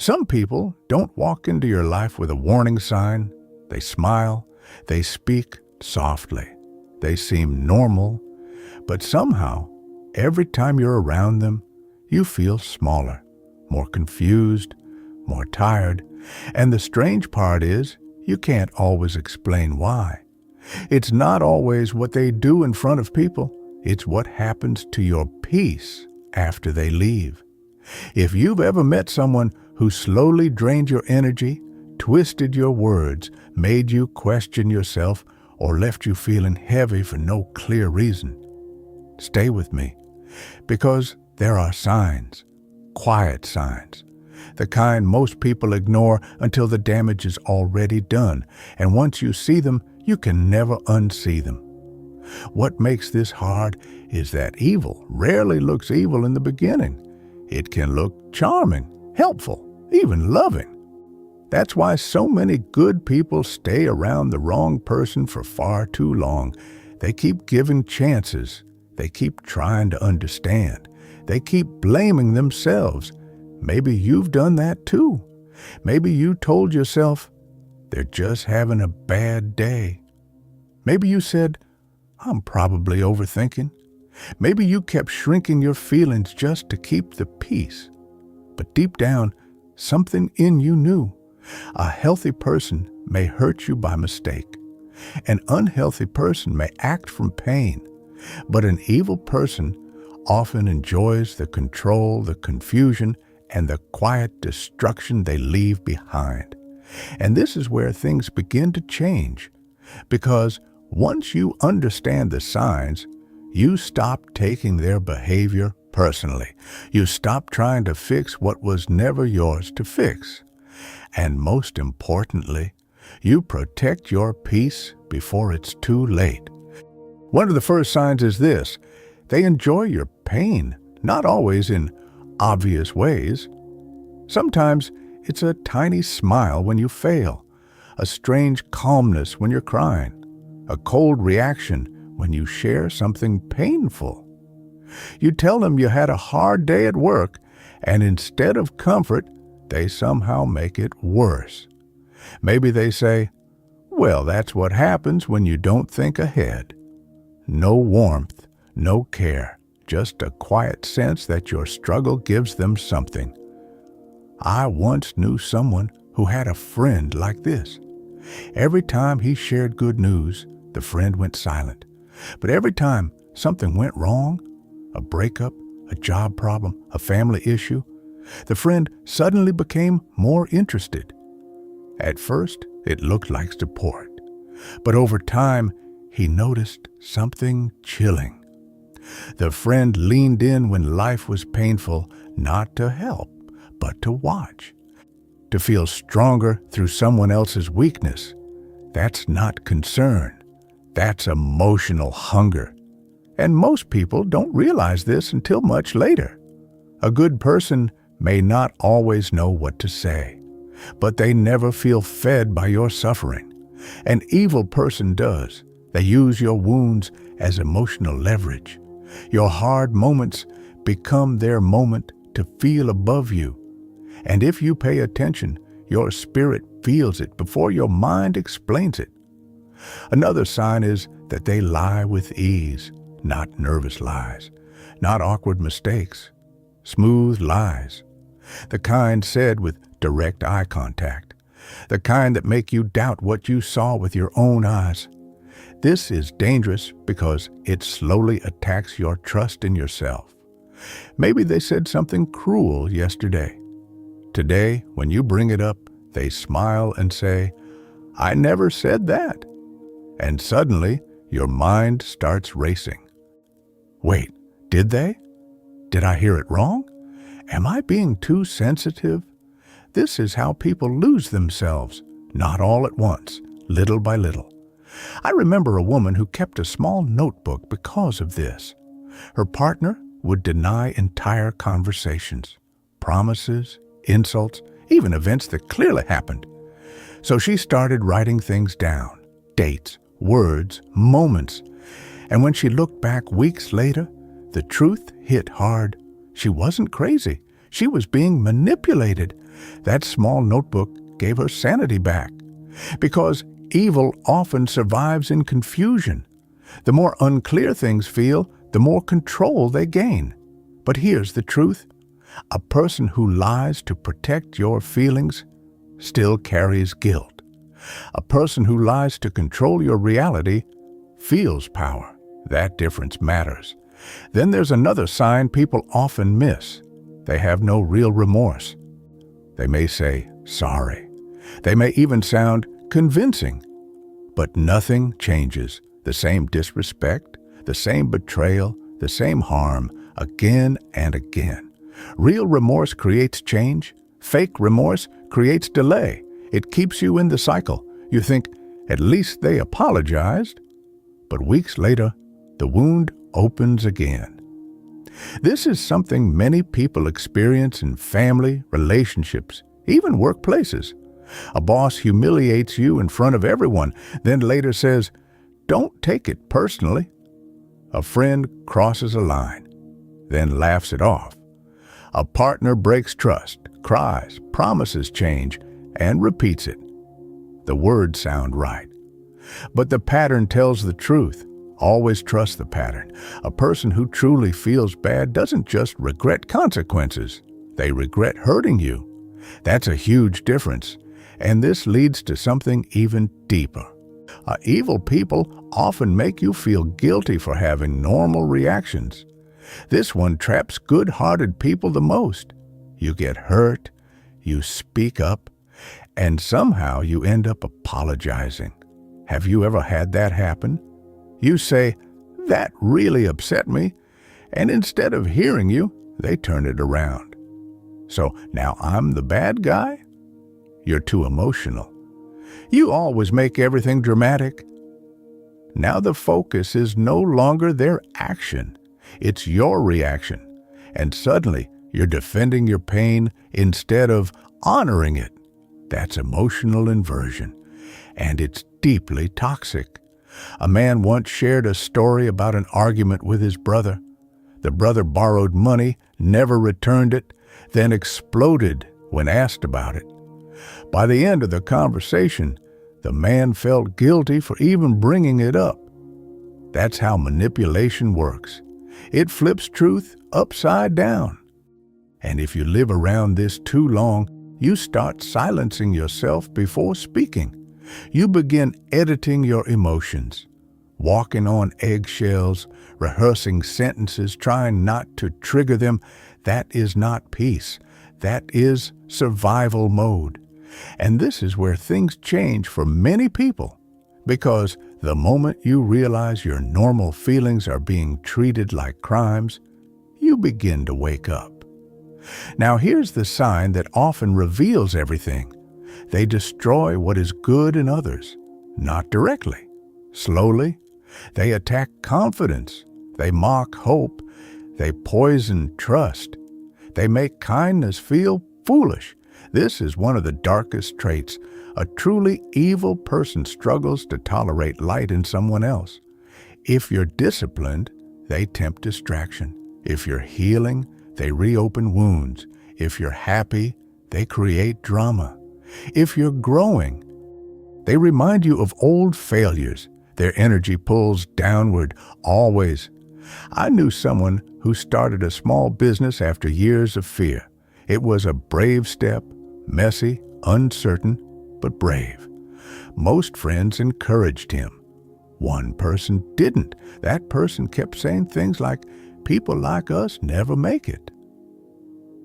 Some people don't walk into your life with a warning sign. They smile, they speak softly, they seem normal, but somehow, every time you're around them, you feel smaller, more confused, more tired, and the strange part is, you can't always explain why. It's not always what they do in front of people, it's what happens to your peace after they leave. If you've ever met someone who slowly drained your energy, twisted your words, made you question yourself, or left you feeling heavy for no clear reason, stay with me, because there are signs, quiet signs, the kind most people ignore until the damage is already done, and once you see them, you can never unsee them. What makes this hard is that evil rarely looks evil in the beginning. It can look charming, helpful, even loving. That's why so many good people stay around the wrong person for far too long. They keep giving chances. They keep trying to understand. They keep blaming themselves. Maybe you've done that too. Maybe you told yourself, they're just having a bad day. Maybe you said, I'm probably overthinking. Maybe you kept shrinking your feelings just to keep the peace. But deep down, something in you knew. A healthy person may hurt you by mistake. An unhealthy person may act from pain. But an evil person often enjoys the control, the confusion, and the quiet destruction they leave behind. And this is where things begin to change. Because once you understand the signs, you stop taking their behavior personally. You stop trying to fix what was never yours to fix. And most importantly, you protect your peace before it's too late. One of the first signs is this: they enjoy your pain, not always in obvious ways. Sometimes it's a tiny smile when you fail, a strange calmness when you're crying, a cold reaction when you share something painful. You tell them you had a hard day at work, and instead of comfort, they somehow make it worse. Maybe they say, well, that's what happens when you don't think ahead. No warmth, no care, just a quiet sense that your struggle gives them something. I once knew someone who had a friend like this. Every time he shared good news, the friend went silent. But every time something went wrong, a breakup, a job problem, a family issue, the friend suddenly became more interested. At first, it looked like support. But over time, he noticed something chilling. The friend leaned in when life was painful, not to help, but to watch. To feel stronger through someone else's weakness. That's not concern. That's emotional hunger. And most people don't realize this until much later. A good person may not always know what to say, but they never feel fed by your suffering. An evil person does. They use your wounds as emotional leverage. Your hard moments become their moment to feel above you. And if you pay attention, your spirit feels it before your mind explains it. Another sign is that they lie with ease, not nervous lies, not awkward mistakes, smooth lies, the kind said with direct eye contact, the kind that make you doubt what you saw with your own eyes. This is dangerous because it slowly attacks your trust in yourself. Maybe they said something cruel yesterday. Today, when you bring it up, they smile and say, I never said that. And suddenly, your mind starts racing. Wait, did they? Did I hear it wrong? Am I being too sensitive? This is how people lose themselves, not all at once, little by little. I remember a woman who kept a small notebook because of this. Her partner would deny entire conversations, promises, insults, even events that clearly happened. So she started writing things down, dates, words, moments. And when she looked back weeks later, the truth hit hard. She wasn't crazy. She was being manipulated, That small notebook gave her sanity back, because evil often survives in confusion. The more unclear things feel, the more control they gain. But here's the truth. A person who lies to protect your feelings still carries guilt. A person who lies to control your reality feels power. That difference matters. Then there's another sign people often miss. They have no real remorse. They may say sorry. They may even sound convincing. But nothing changes. The same disrespect, the same betrayal, the same harm, again and again. Real remorse creates change. Fake remorse creates delay. It keeps you in the cycle. You think, at least they apologized. But weeks later, the wound opens again. This is something many people experience in family, relationships, even workplaces. A boss humiliates you in front of everyone, then later says, "Don't take it personally." A friend crosses a line, then laughs it off. A partner breaks trust, cries, promises change, and repeats it. The words sound right, but the pattern tells the truth. Always trust the pattern. A person who truly feels bad doesn't just regret consequences. They regret hurting you. That's a huge difference, and this leads to something even deeper. Evil people often make you feel guilty for having normal reactions. This one traps good-hearted people the most. You get hurt, you speak up, and somehow you end up apologizing. Have you ever had that happen? You say, "That really upset me," and instead of hearing you, they turn it around. So now I'm the bad guy? You're too emotional. You always make everything dramatic. Now the focus is no longer their action. It's your reaction. And suddenly you're defending your pain instead of honoring it. That's emotional inversion. And it's deeply toxic. A man once shared a story about an argument with his brother. The brother borrowed money, never returned it, then exploded when asked about it. By the end of the conversation, the man felt guilty for even bringing it up. That's how manipulation works. It flips truth upside down. And if you live around this too long, you start silencing yourself before speaking. You begin editing your emotions, walking on eggshells, rehearsing sentences, trying not to trigger them. That is not peace. That is survival mode. And this is where things change for many people, because the moment you realize your normal feelings are being treated like crimes, you begin to wake up. Now here's the sign that often reveals everything. They destroy what is good in others, not directly, slowly. They attack confidence. They mock hope. They poison trust. They make kindness feel foolish. This is one of the darkest traits. A truly evil person struggles to tolerate light in someone else. If you're disciplined, they tempt distraction. If you're healing, they reopen wounds. If you're happy, they create drama. If you're growing, they remind you of old failures. Their energy pulls downward, always. I knew someone who started a small business after years of fear. It was a brave step, messy, uncertain, but brave. Most friends encouraged him. One person didn't. That person kept saying things like, "People like us never make it.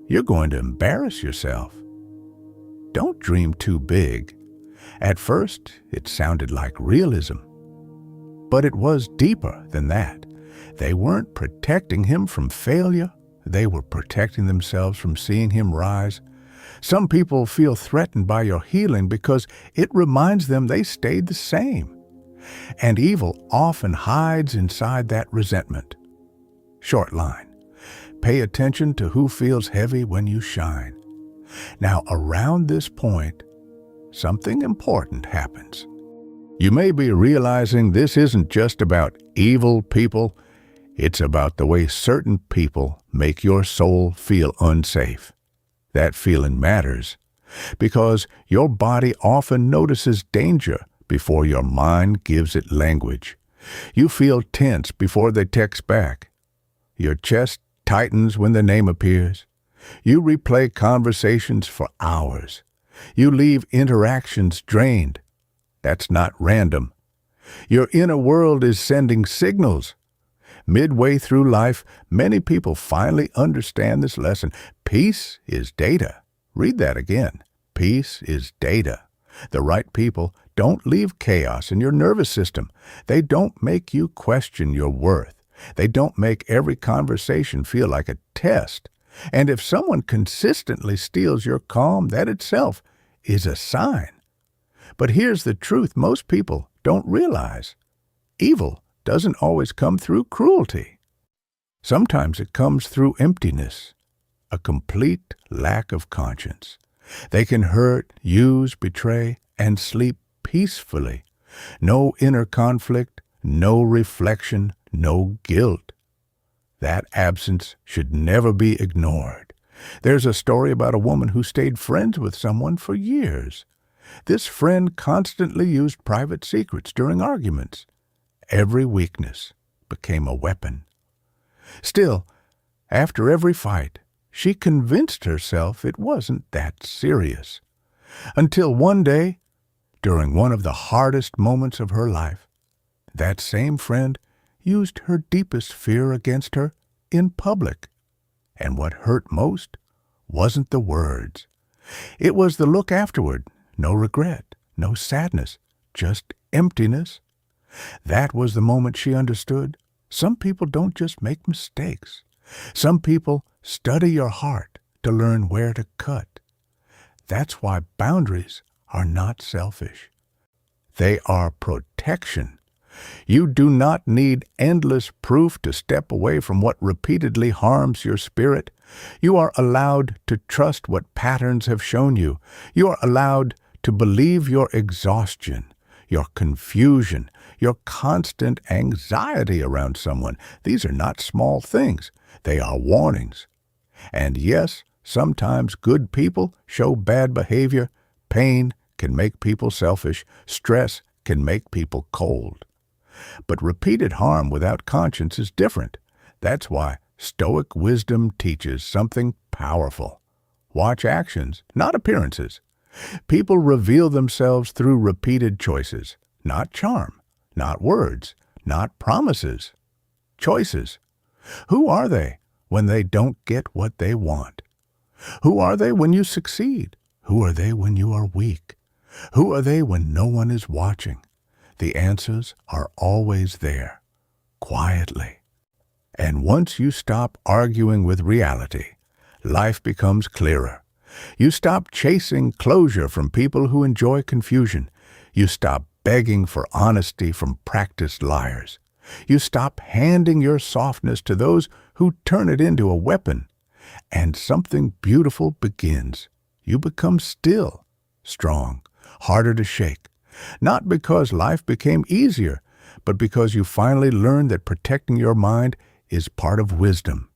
You're going to embarrass yourself. Don't dream too big." At first, it sounded like realism. But it was deeper than that. They weren't protecting him from failure. They were protecting themselves from seeing him rise. Some people feel threatened by your healing because it reminds them they stayed the same. And evil often hides inside that resentment. Short line. Pay attention to who feels heavy when you shine. Now, around this point, something important happens. You may be realizing this isn't just about evil people. It's about the way certain people make your soul feel unsafe. That feeling matters because your body often notices danger before your mind gives it language. You feel tense before they text back. Your chest tightens when their name appears. You replay conversations for hours. You leave interactions drained. That's not random. Your inner world is sending signals. Midway through life, many people finally understand this lesson. Peace is data. Read that again. Peace is data. The right people don't leave chaos in your nervous system. They don't make you question your worth. They don't make every conversation feel like a test. And if someone consistently steals your calm, that itself is a sign. But here's the truth most people don't realize. Evil doesn't always come through cruelty. Sometimes it comes through emptiness, a complete lack of conscience. They can hurt, use, betray, and sleep peacefully. No inner conflict, no reflection, no guilt. That absence should never be ignored. There's a story about a woman who stayed friends with someone for years. This friend constantly used private secrets during arguments. Every weakness became a weapon. Still, after every fight, she convinced herself it wasn't that serious. Until one day, during one of the hardest moments of her life, that same friend used her deepest fear against her in public. And what hurt most wasn't the words. It was the look afterward. No regret, no sadness, just emptiness. That was the moment she understood. Some people don't just make mistakes. Some people study your heart to learn where to cut. That's why boundaries are not selfish. They are protection. You do not need endless proof to step away from what repeatedly harms your spirit. You are allowed to trust what patterns have shown you. You are allowed to believe your exhaustion, your confusion, your constant anxiety around someone. These are not small things. They are warnings. And yes, sometimes good people show bad behavior. Pain can make people selfish. Stress can make people cold. But repeated harm without conscience is different. That's why Stoic wisdom teaches something powerful. Watch actions, not appearances. People reveal themselves through repeated choices, not charm, not words, not promises. Choices. Who are they when they don't get what they want? Who are they when you succeed? Who are they when you are weak? Who are they when no one is watching? The answers are always there, quietly. And once you stop arguing with reality, life becomes clearer. You stop chasing closure from people who enjoy confusion. You stop begging for honesty from practiced liars. You stop handing your softness to those who turn it into a weapon. And something beautiful begins. You become still, strong, harder to shake. Not because life became easier, but because you finally learned that protecting your mind is part of wisdom.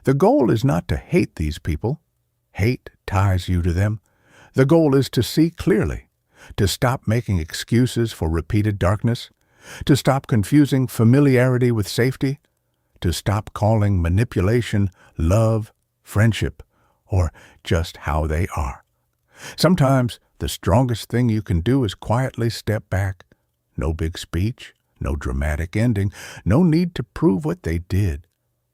The goal is not to hate these people. Hate ties you to them. The goal is to see clearly, to stop making excuses for repeated darkness, to stop confusing familiarity with safety, to stop calling manipulation love, friendship, or just how they are. Sometimes the strongest thing you can do is quietly step back. No big speech, no dramatic ending, no need to prove what they did.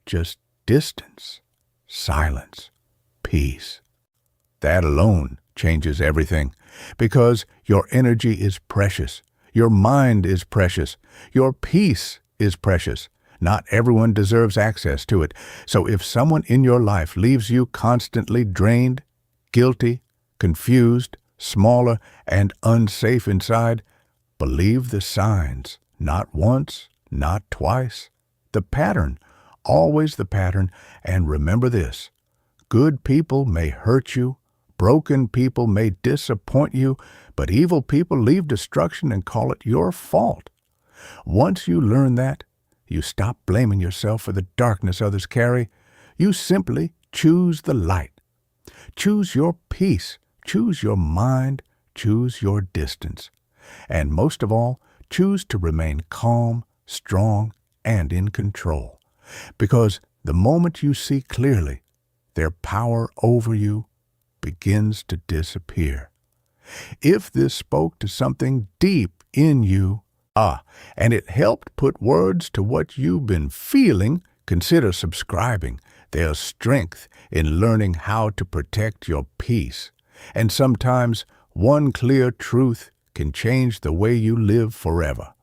Just distance, silence, peace. That alone changes everything, because your energy is precious, your mind is precious, your peace is precious. Not everyone deserves access to it. So if someone in your life leaves you constantly drained, guilty, confused, smaller, and unsafe inside, believe the signs. Not once, not twice. The pattern, always the pattern. And remember this: good people may hurt you, broken people may disappoint you, but evil people leave destruction and call it your fault. Once you learn that, you stop blaming yourself for the darkness others carry. You simply choose the light. Choose your peace. choose your mind, choose your distance. And most of all, choose to remain calm, strong, and in control. Because the moment you see clearly, their power over you begins to disappear. If this spoke to something deep in you, and it helped put words to what you've been feeling, consider subscribing. There's strength in learning how to protect your peace. And sometimes one clear truth can change the way you live forever.